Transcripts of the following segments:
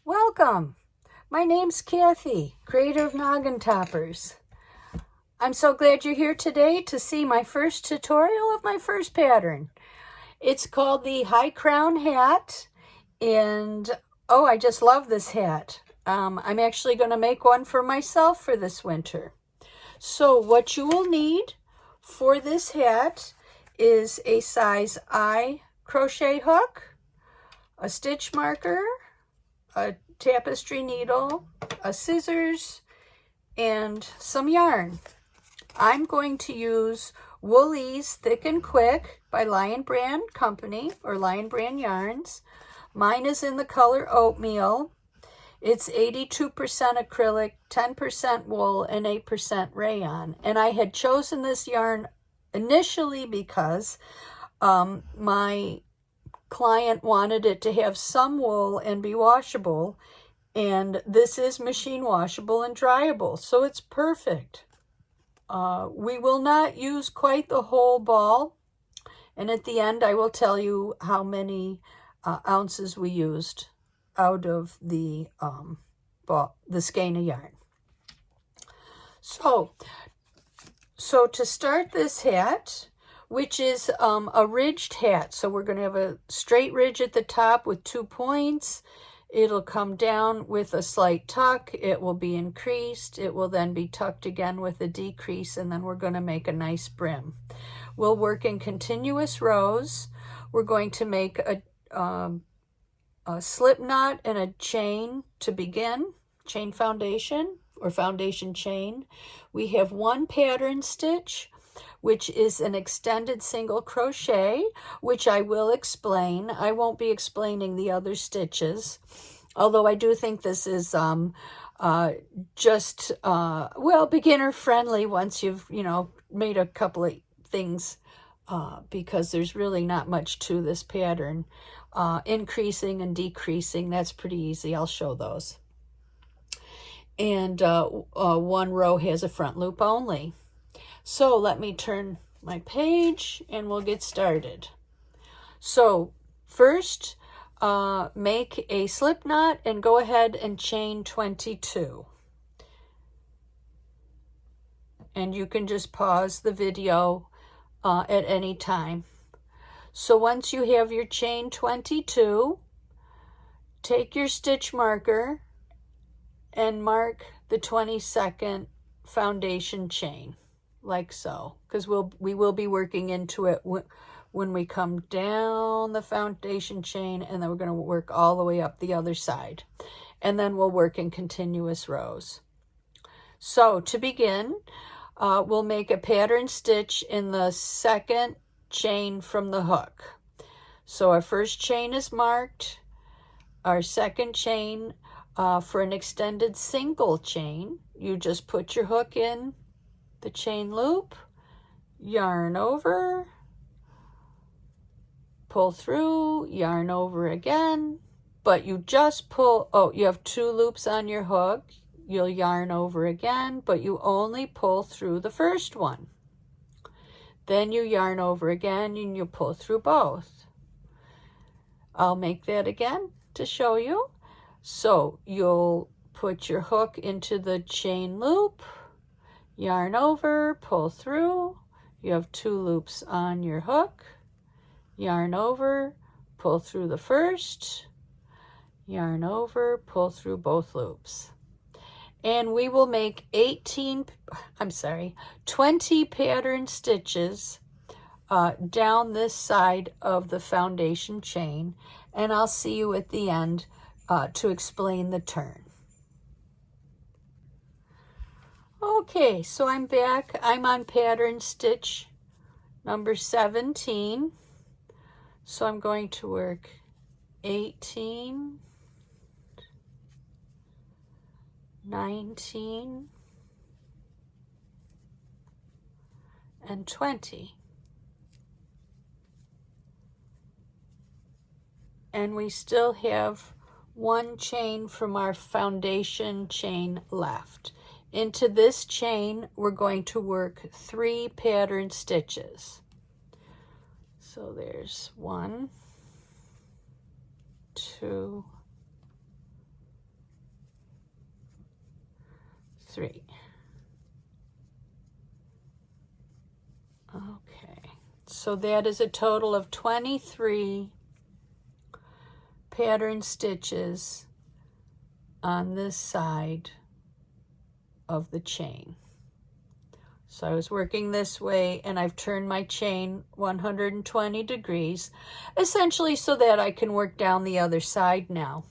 Welcome! My name's Kathy, creator of Gnoggintoppers. I'm so glad you're here today to see my first tutorial of my first pattern. It's called the High Crown Hat, and oh, I just love this hat. I'm actually going to make one for myself for this winter. So what you will need for this hat is a size I crochet hook, a stitch marker, a tapestry needle, a scissors, and some yarn. I'm going to use Woolies Thick and Quick by Lion Brand Company or Lion Brand Yarns. Mine is in the color Oatmeal. It's 82% acrylic, 10% wool, and 8% rayon. And I had chosen this yarn initially because my client wanted it to have some wool and be washable, and this is machine washable and dryable, so it's perfect. We will not use quite the whole ball, and at the end I will tell you how many ounces we used out of the skein of yarn. So to start this hat, which is a ridged hat. So we're going to have a straight ridge at the top with 2 points. It'll come down with a slight tuck. It will be increased. It will then be tucked again with a decrease, and then we're going to make a nice brim. We'll work in continuous rows. We're going to make a slip knot and a chain to begin, chain foundation or foundation chain. We have 1 pattern stitch, which is an extended single crochet, which I will explain. I won't be explaining the other stitches, although I do think this is just, well, beginner friendly once you've, made a couple of things, because there's really not much to this pattern. Increasing and decreasing, that's pretty easy. I'll show those. And 1 row has a front loop only. So let me turn my page and we'll get started. So first, make a slip knot and go ahead and chain 22. And you can just pause the video at any time. So once you have your chain 22, take your stitch marker and mark the 22nd foundation chain, like so, because we will be working into it when we come down the foundation chain, and then we're going to work all the way up the other side, and then we'll work in continuous rows. So to begin, we'll make a pattern stitch in the 2nd chain from the hook. So our first chain is marked. Our 2nd chain, for an extended single chain, you just put your hook in the chain loop, yarn over, pull through, yarn over again, but you just pull, you have 2 loops on your hook, you'll yarn over again, but you only pull through the first one. Then you yarn over again and you pull through both. I'll make that again to show you. So you'll put your hook into the chain loop, yarn over, pull through, you have 2 loops on your hook, yarn over, pull through the first, yarn over, pull through both loops. And we will make 20 pattern stitches down this side of the foundation chain, and I'll see you at the end to explain the turn. Okay, so I'm back. I'm on pattern stitch number 17. So I'm going to work 18, 19, and 20. And we still have 1 chain from our foundation chain left. Into this chain, we're going to work 3 pattern stitches. So there's 1, 2, 3. Okay, so that is a total of 23 pattern stitches on this side of the chain. So I was working this way and I've turned my chain 120 degrees, essentially so that I can work down the other side now.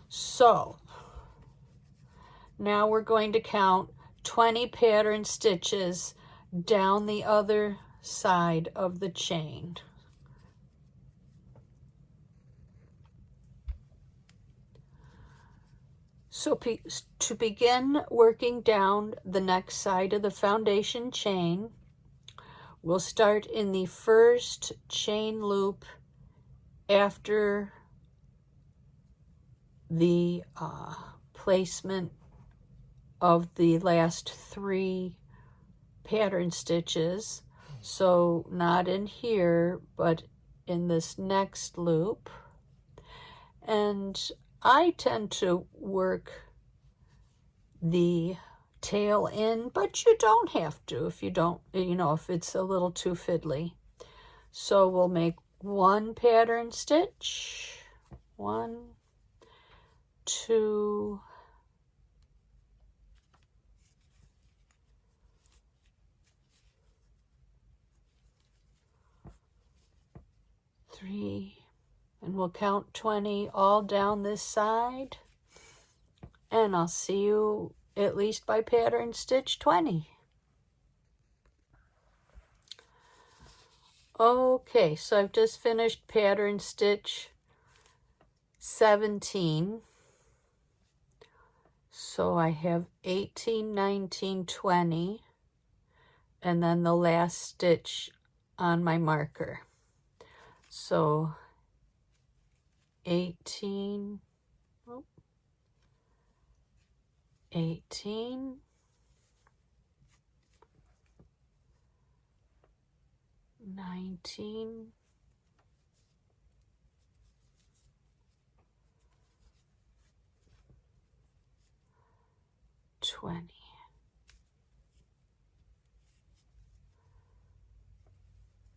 So now we're going to count 20 pattern stitches down the other side of the chain. So to begin working down the next side of the foundation chain, we'll start in the first chain loop after the placement of the last 3 pattern stitches. So not in here, but in this next loop. And I tend to work the tail in, but you don't have to if you don't, if it's a little too fiddly. So we'll make 1 pattern stitch, 1, 2, 3, and we'll count 20 all down this side, and I'll see you at least by pattern stitch 20. Okay, so I've just finished pattern stitch 17. So I have 18, 19, 20, and then the last stitch on my marker. So 18, 18, 19, 20.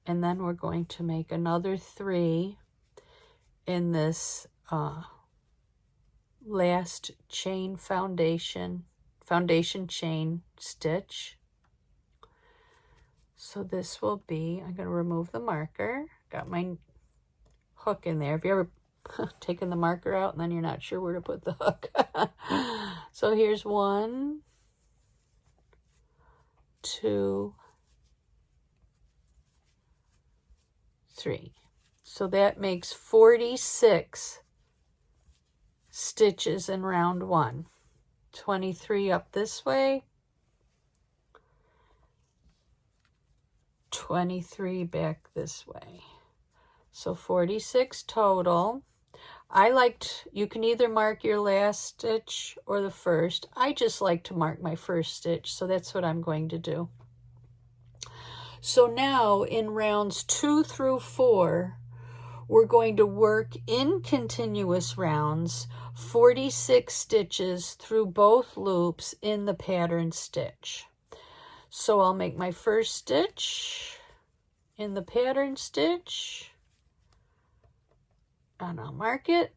And then we're going to make another 3 in this last chain foundation chain stitch. So this will be, I'm going to remove the marker, got my hook in there. Have you ever taken the marker out and then you're not sure where to put the hook? So here's 1, 2, 3. So that makes 46 stitches in round 1. 23 up this way, 23 back this way. So 46 total. You can either mark your last stitch or the first. I just like to mark my first stitch, so that's what I'm going to do. So now in rounds 2 through 4, we're going to work in continuous rounds 46 stitches through both loops in the pattern stitch. So I'll make my first stitch in the pattern stitch, and I'll mark it,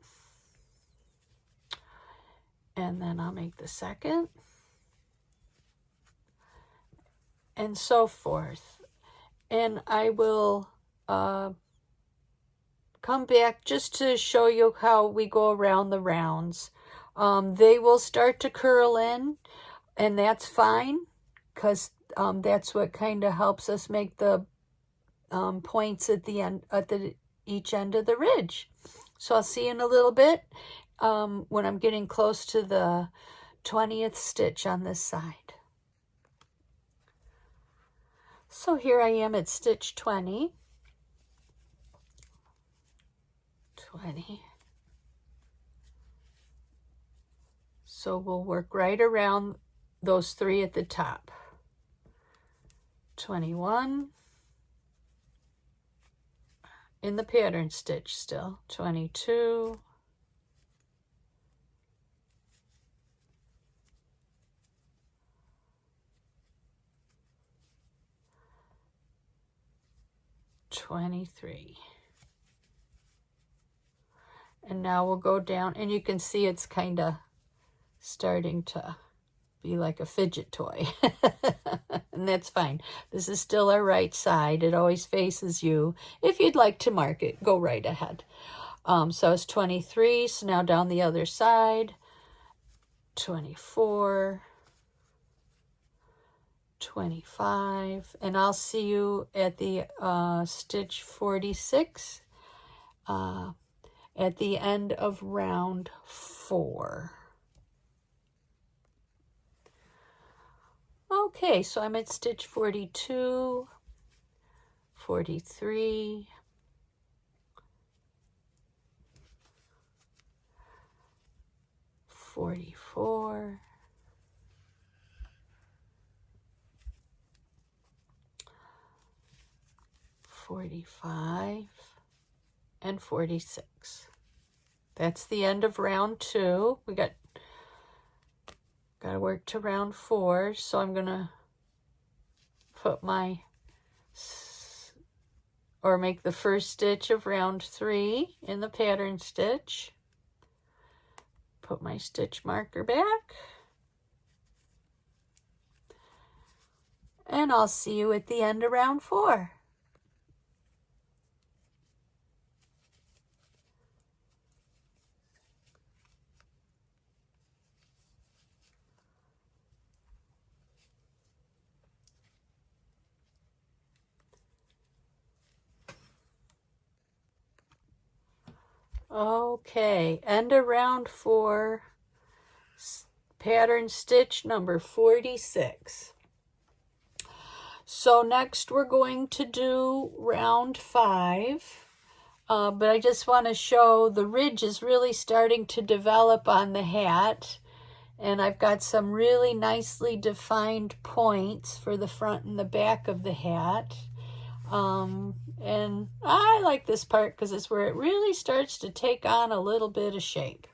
and then I'll make the second, and so forth. And I will come back just to show you how we go around the rounds. They will start to curl in, and that's fine, because that's what kind of helps us make the points at the end, at each end of the ridge. So I'll see you in a little bit when I'm getting close to the 20th stitch on this side. So here I am at stitch 20. 20. So we'll work right around those 3 at the top. 21. In the pattern stitch still. 22. 23. And now we'll go down, and you can see it's kind of starting to be like a fidget toy. And that's fine. This is still our right side. It always faces you. If you'd like to mark it, go right ahead. So it's 23, so now down the other side, 24, 25, and I'll see you at the stitch 46 at the end of round 4. Okay, so I'm at stitch 42, 43, 44, 45, and 46. That's the end of round 2. We got to work to round 4, so I'm gonna put my, or make the first stitch of round 3 in the pattern stitch. Put my stitch marker back, and I'll see you at the end of round 4. Okay, end of round 4, pattern stitch number 46. So next we're going to do round 5, but I just want to show the ridge is really starting to develop on the hat, and I've got some really nicely defined points for the front and the back of the hat. And I like this part because it's where it really starts to take on a little bit of shape.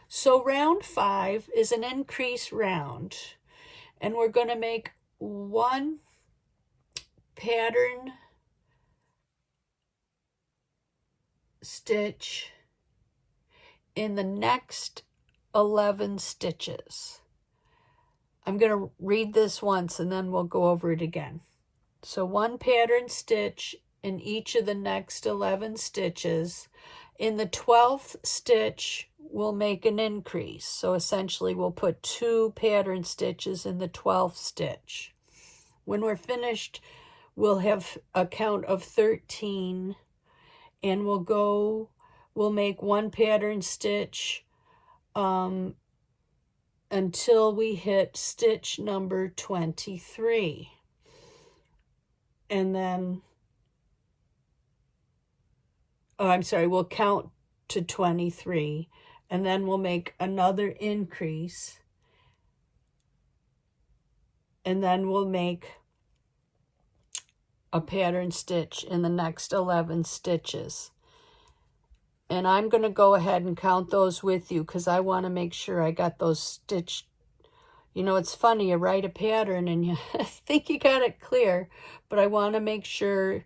So round 5 is an increase round, and we're going to make 1 pattern stitch in the next 11 stitches. I'm going to read this once and then we'll go over it again. So 1 pattern stitch in each of the next 11 stitches. In the 12th stitch, we'll make an increase. So essentially, we'll put 2 pattern stitches in the 12th stitch. When we're finished, we'll have a count of 13, and we'll make 1 pattern stitch until we hit stitch number 23. And then, we'll count to 23, and then we'll make another increase, and then we'll make a pattern stitch in the next 11 stitches. And I'm going to go ahead and count those with you because I want to make sure I got those stitched. You know, it's funny, you write a pattern and you think you got it clear, but I want to make sure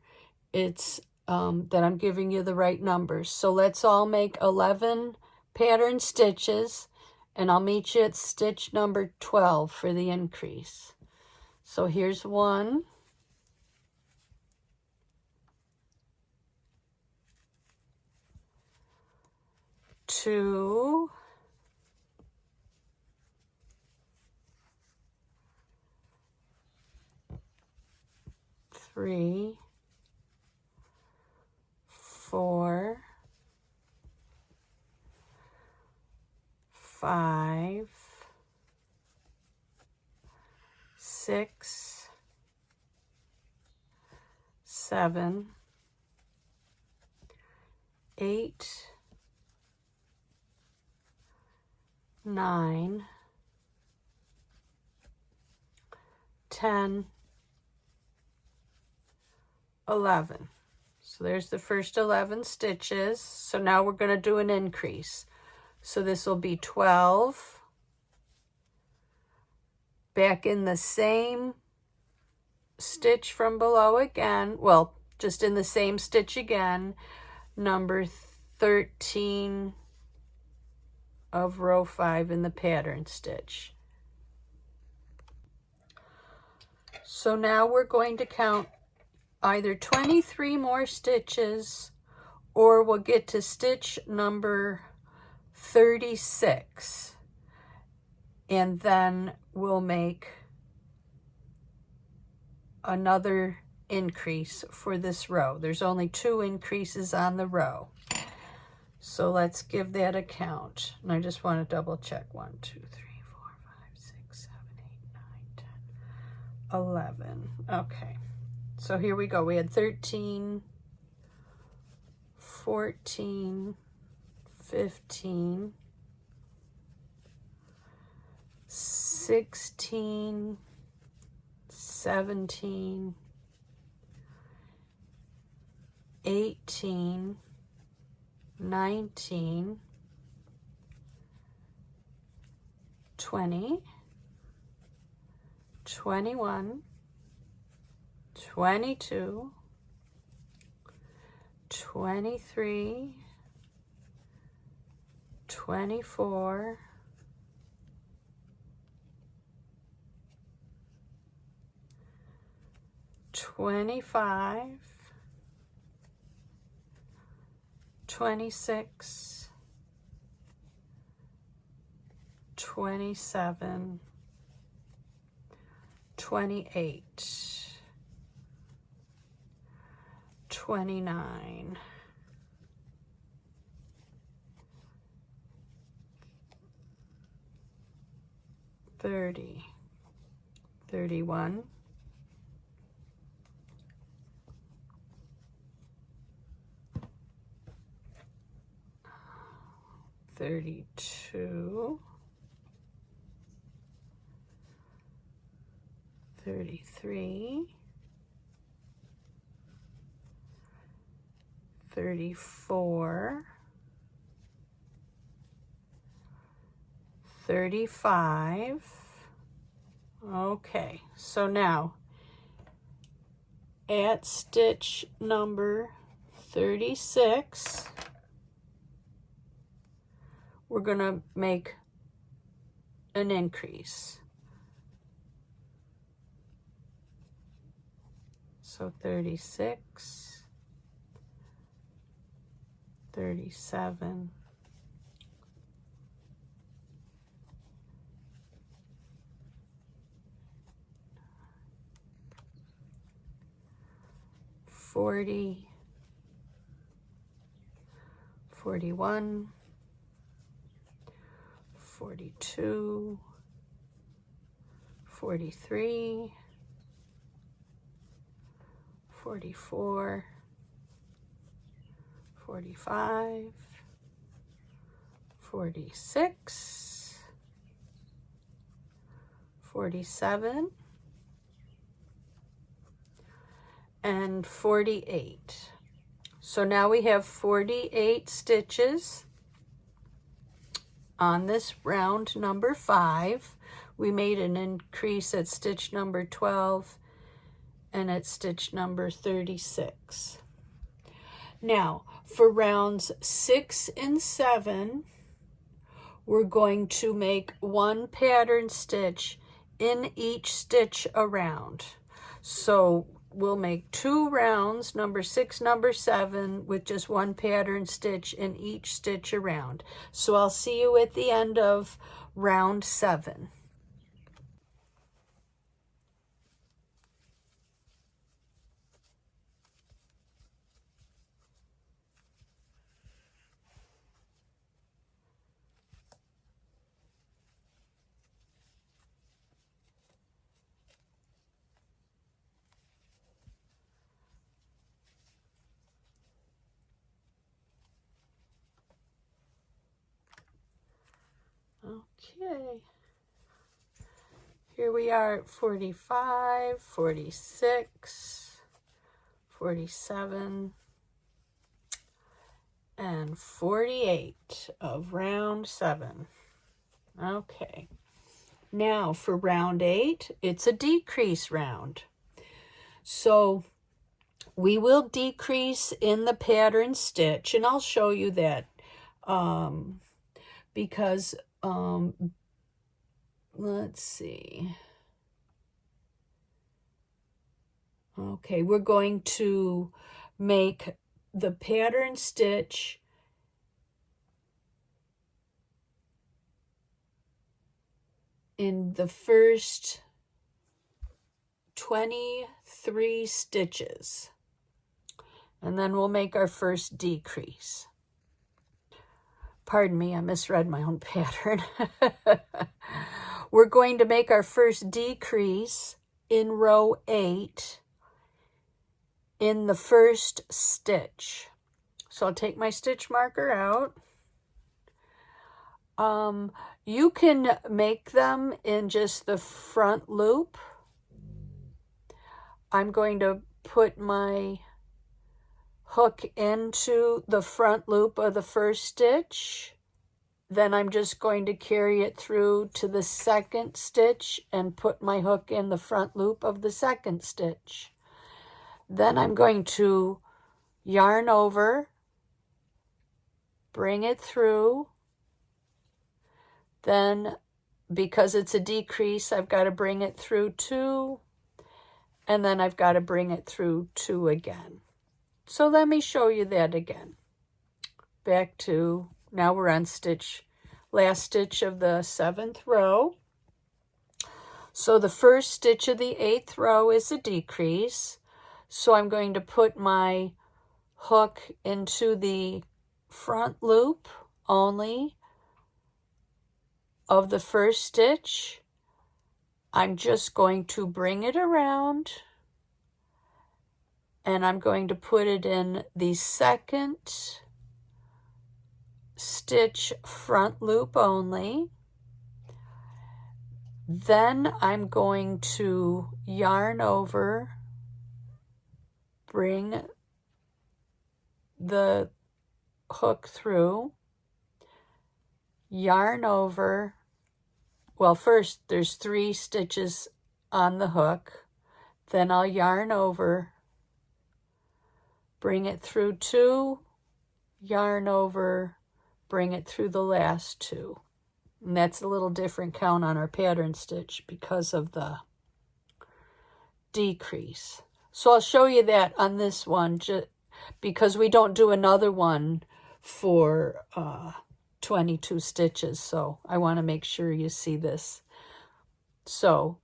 it's that I'm giving you the right numbers. So let's all make 11 pattern stitches, and I'll meet you at stitch number 12 for the increase. So here's 1, 2, 3, 4, 5, 6, 7, 8, 9, 10, 11. So there's the first 11 stitches. So now we're going to do an increase. So this will be 12. Back in the same stitch from below again. Well, just in the same stitch again, number 13 of row 5 in the pattern stitch. So now we're going to count either 23 more stitches, or we'll get to stitch number 36, and then we'll make another increase for this row. There's only 2 increases on the row. So let's give that a count. And I just want to double check. 1, 2, 3, 4, 5, 6, 7, 8, 9, 10, 11. Okay. So here we go. We had 13, 14, 15, 16, 17, 18, 19, 20, 21, 22, 23, 24, 25, 26, 27, 28, 29, 30, 31, 32, 33, 34, 35. Okay, so now at stitch number 36, we're going to make an increase. So 36, 37, 40, 41, 42, 43, 44, 45, 46, 47, and 48. So now we have 48 stitches on this round number 5. We made an increase at stitch number 12 and at stitch number 36. Now for rounds 6 and 7, we're going to make 1 pattern stitch in each stitch around. So we'll make 2 rounds, number 6, number 7, with just 1 pattern stitch in each stitch around. So I'll see you at the end of round 7. Okay, here we are at 45, 46, 47, and 48 of round 7. Okay, now for round 8, it's a decrease round. So we will decrease in the pattern stitch, and I'll show you that because let's see. Okay, we're going to make the pattern stitch in the first 23 stitches, and then we'll make our first decrease. Pardon me, I misread my own pattern. We're going to make our first decrease in row 8 in the first stitch. So I'll take my stitch marker out. You can make them in just the front loop. I'm going to put my hook into the front loop of the first stitch. Then I'm just going to carry it through to the second stitch and put my hook in the front loop of the second stitch. Then I'm going to yarn over, bring it through. Then, because it's a decrease, I've got to bring it through 2, and then I've got to bring it through 2 again. So let me show you that again. Back to, now we're on last stitch of the 7th row. So the first stitch of the 8th row is a decrease. So I'm going to put my hook into the front loop only of the first stitch. I'm just going to bring it around, and I'm going to put it in the second stitch front loop only. Then I'm going to yarn over, bring the hook through, yarn over. Well, first there's 3 stitches on the hook. Then I'll yarn over, bring it through 2, yarn over, bring it through the last 2. And that's a little different count on our pattern stitch because of the decrease. So I'll show you that on this one, because we don't do another one for 22 stitches. So I want to make sure you see this. So,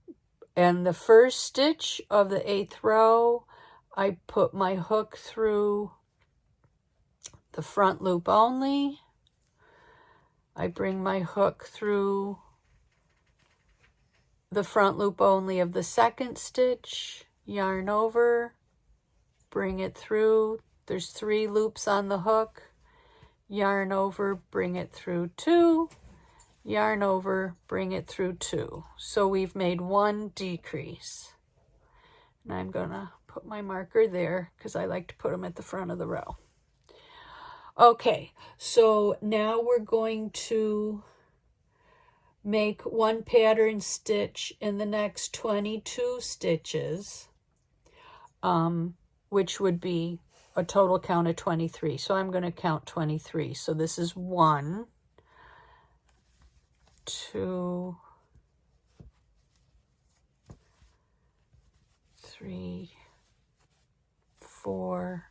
and the first stitch of the 8th row, I put my hook through the front loop only. I bring my hook through the front loop only of the second stitch, yarn over, bring it through. There's 3 loops on the hook, yarn over, bring it through 2, yarn over, bring it through 2. So we've made 1 decrease. And I'm going to put my marker there because I like to put them at the front of the row. Okay, so now we're going to make 1 pattern stitch in the next 22 stitches, which would be a total count of 23. So I'm going to count 23. So this is 1, 2, 3, 4,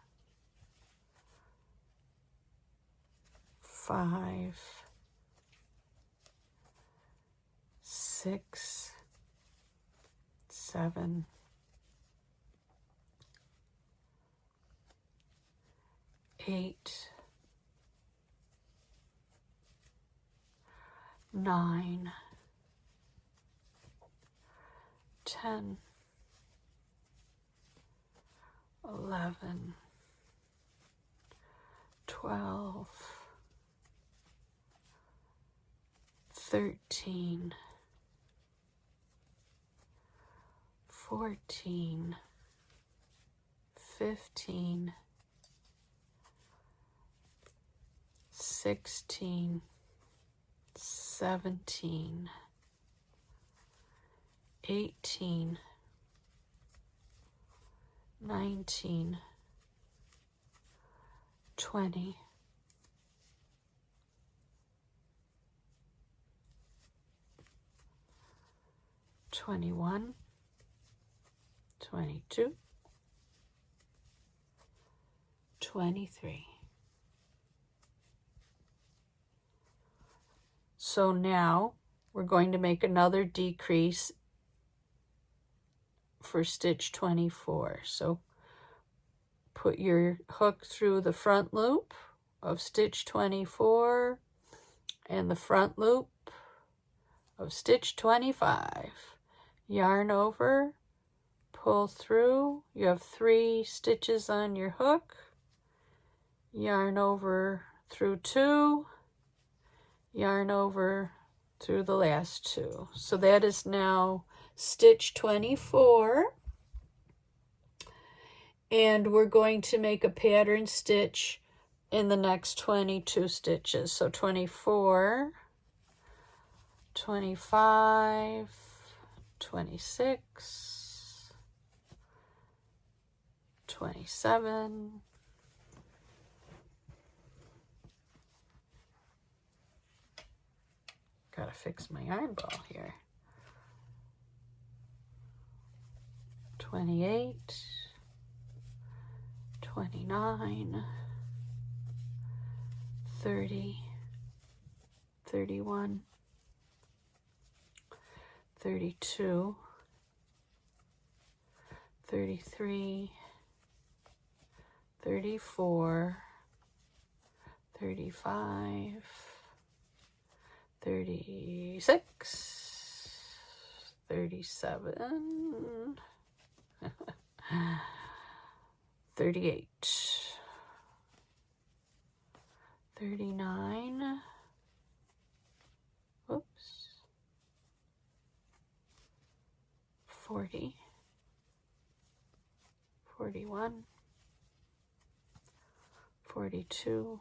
5, 6, 7, 8, 9, 10, 11, 12, 13, 14, 15, 16, 17, 18, 19, 20, 21, 22, 23. So now we're going to make another decrease for stitch 24. So put your hook through the front loop of stitch 24 and the front loop of stitch 25. Yarn over, pull through. You have 3 stitches on your hook. Yarn over through 2. Yarn over through the last 2. So that is now stitch 24. And we're going to make a pattern stitch in the next 22 stitches. So 24, 25, 26, 27, 'Fix my yarn ball here. 28, 29, 30, 31, 32, 33, 34, 35, 36, 37, 38, 39, whoops, 40, 41, 42,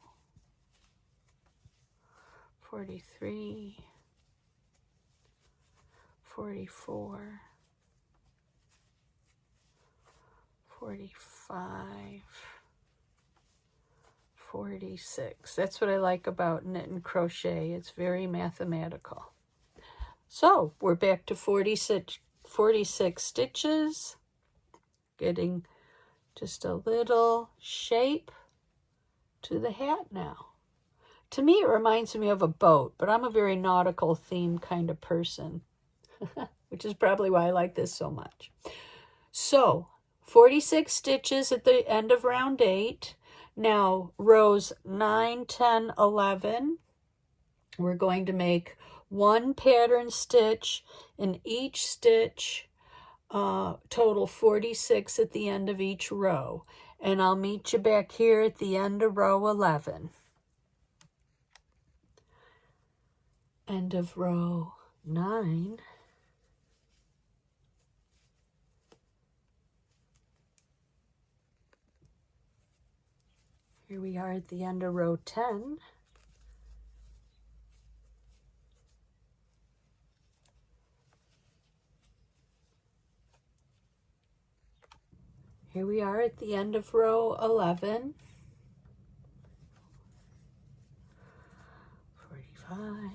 43, 44, 45, 46. That's what I like about knit and crochet. It's very mathematical. So we're back to 46 stitches, getting just a little shape to the hat now. To me, it reminds me of a boat, but I'm a very nautical themed kind of person, which is probably why I like this so much. So 46 stitches at the end of round 8. Now rows 9, 10, 11, we're going to make 1 pattern stitch in each stitch, total 46 at the end of each row. And I'll meet you back here at the end of row 11. End of row 9. Here we are at the end of row 10. Here we are at the end of row 11. 45,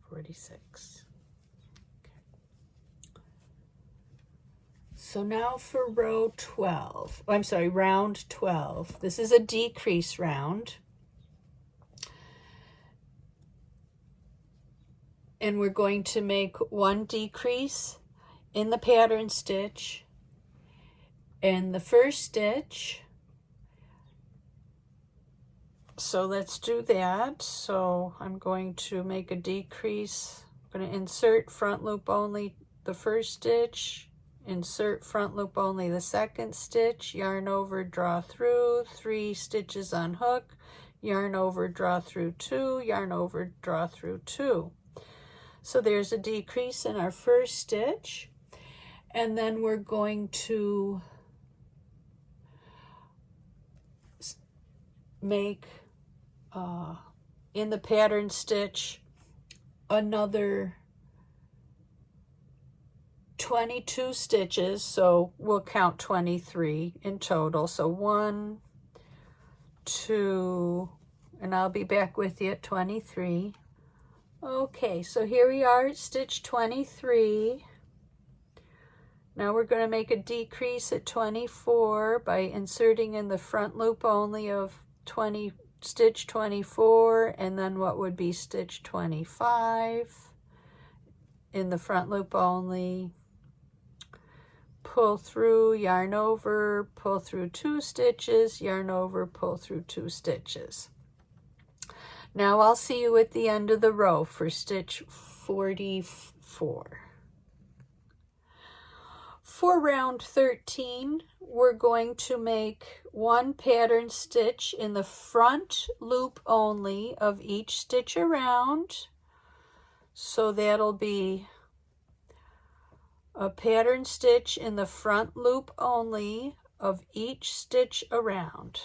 46. Okay. So now for row 12. Oh, I'm sorry, round 12. This is a decrease round. And we're going to make 1 decrease in the pattern stitch. And the first stitch, so let's do that. So I'm going to make a decrease. I'm going to insert front loop only the first stitch, insert front loop only the second stitch, yarn over, draw through, 3 stitches on hook, yarn over, draw through 2, yarn over, draw through 2. So there's a decrease in our first stitch. And then we're going to make in the pattern stitch another 22 stitches, so we'll count 23 in total. So 1, and I'll be back with you at 23. Okay, so here we are at stitch 23. Now we're going to make a decrease at 24 by inserting in the front loop only of stitch 24, and then what would be stitch 25 in the front loop only. Pull through, yarn over, pull through 2 stitches, yarn over, pull through 2 stitches. Now I'll see you at the end of the row for stitch 44. For round 13, we're going to make 1 pattern stitch in the front loop only of each stitch around. So that'll be a pattern stitch in the front loop only of each stitch around.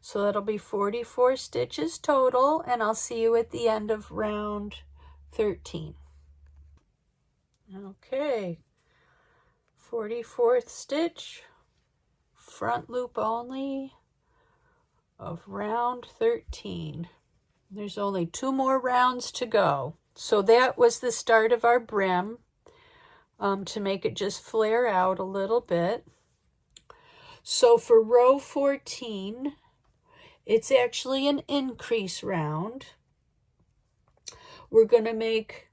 So that'll be 44 stitches total, and I'll see you at the end of round 13. Okay, 44th stitch, front loop only of round 13. There's only 2 more rounds to go. So that was the start of our brim. To make it just flare out a little bit. So for row 14, it's actually an increase round. We're going to make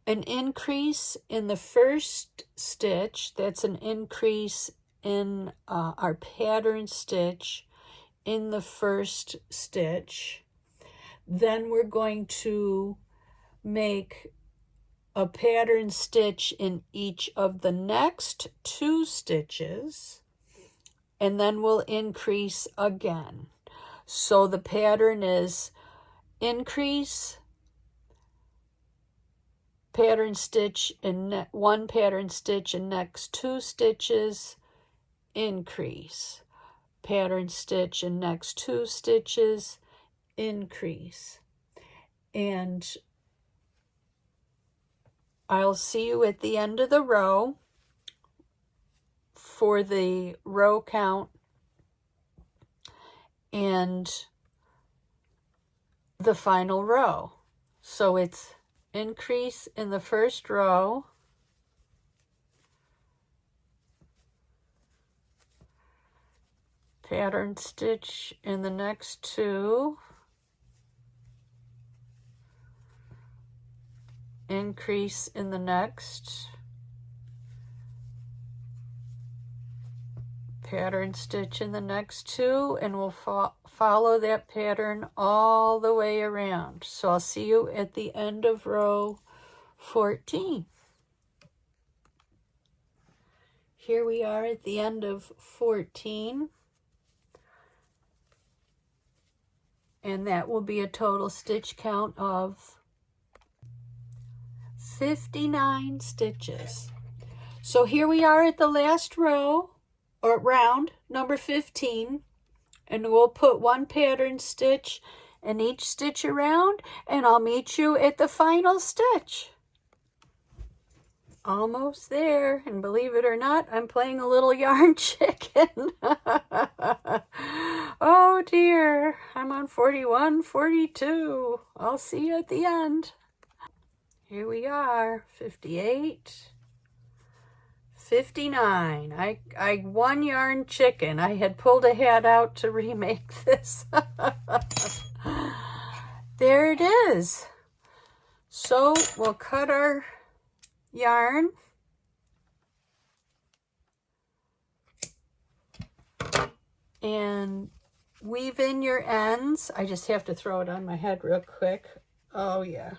an increase in the first stitch. That's an increase in our pattern stitch in the first stitch. Then we're going to make a pattern stitch in each of the next 2 stitches, and then we'll increase again. So the pattern is increase, pattern stitch, and 1 pattern stitch in next 2 stitches, increase, pattern stitch in next 2 stitches, increase. And I'll see you at the end of the row for the row count and the final row. So it's increase in the first row, pattern stitch in the next 2, increase in the next, pattern stitch in the next 2, and we'll follow that pattern all the way around. So I'll see you at the end of row 14. Here we are at the end of 14, and that will be a total stitch count of 59 stitches. So here we are at the last row, or round number 15, and we'll put 1 pattern stitch in each stitch around, and I'll meet you at the final stitch. Almost there, and believe it or not, I'm playing a little yarn chicken. Oh dear, I'm on 41, 42. I'll see you at the end. Here we are, 58, 59. I one yarn chicken. I had pulled a hat out to remake this. There it is. So we'll cut our yarn. And weave in your ends. I just have to throw it on my head real quick. Oh yeah.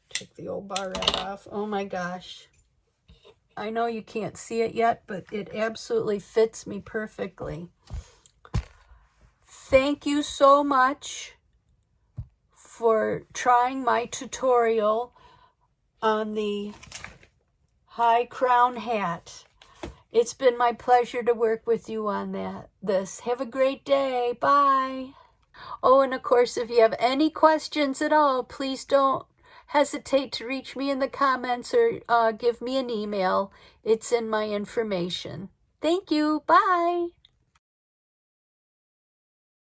Take the old barrette off. Oh my gosh. I know you can't see it yet, but it absolutely fits me perfectly. Thank you so much for trying my tutorial on the high crown hat. It's been my pleasure to work with you on this. Have a great day. Bye. Oh, and of course, if you have any questions at all, please don't hesitate to reach me in the comments or give me an email. It's in my information. Thank you. Bye.